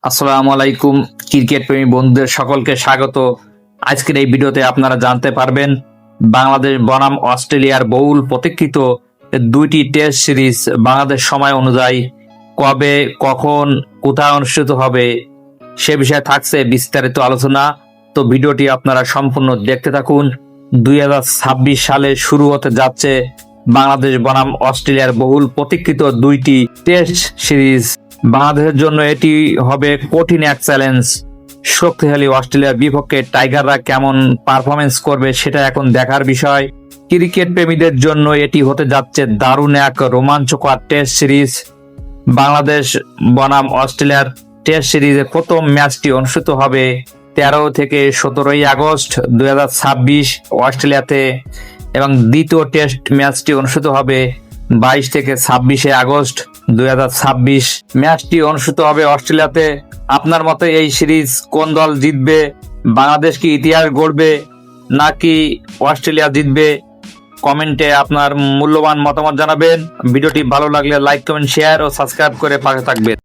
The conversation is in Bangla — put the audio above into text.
আসসালামু আলাইকুম ক্রিকেট প্রেমী বন্ধুদের সকলকে স্বাগত। আজকের এই ভিডিওতে আপনারা জানতে পারবেন বাংলাদেশ বনাম অস্ট্রেলিয়ার বহুল প্রতীক্ষিত দুইটি টেস্ট সিরিজ বাংলাদেশ সময় অনুযায়ী কবে, কখন, কোথায় অনুষ্ঠিত হবে সে বিষয়ে থাকছে বিস্তারিত আলোচনা। তো ভিডিওটি আপনারা সম্পূর্ণ দেখতে থাকুন। 2026 সালে শুরু হতে যাচ্ছে বাংলাদেশ বনাম অস্ট্রেলিয়ার বহুল প্রতীক্ষিত দুইটি টেস্ট সিরিজ। বাংলাদেশের জন্য এটি হবে কঠিন এক চ্যালেঞ্জ। শক্তিশালী অস্ট্রেলিয়ার বিপক্ষে টাইগাররা কেমন পারফরমেন্স করবে সেটা এখন দেখার বিষয়। ক্রিকেট প্রেমীদের জন্য এটি হতে যাচ্ছে দারুণ এক রোমাঞ্চকর টেস্ট সিরিজ। বাংলাদেশ বনাম অস্ট্রেলিয়ার টেস্ট সিরিজের প্রথম ম্যাচটি অনুষ্ঠিত হবে 13 থেকে 17 আগস্ট 2026 অস্ট্রেলিয়াতে, এবং দ্বিতীয় টেস্ট ম্যাচটি অনুষ্ঠিত হবে 22 থেকে 26 আগস্ট 2026। ম্যাচটি অনুষ্ঠিত হবে অস্ট্রেলিয়াতে। আপনার মতে এই সিরিজ কোন দল জিতবে? বাংলাদেশ কি ইতিহাস গড়বে নাকি অস্ট্রেলিয়া জিতবে? কমেন্টে আপনার মূল্যবান মতামত জানাবেন। ভিডিওটি ভালো লাগলে লাইক, কমেন্ট, শেয়ার ও সাবস্ক্রাইব করে পাশে থাকবেন।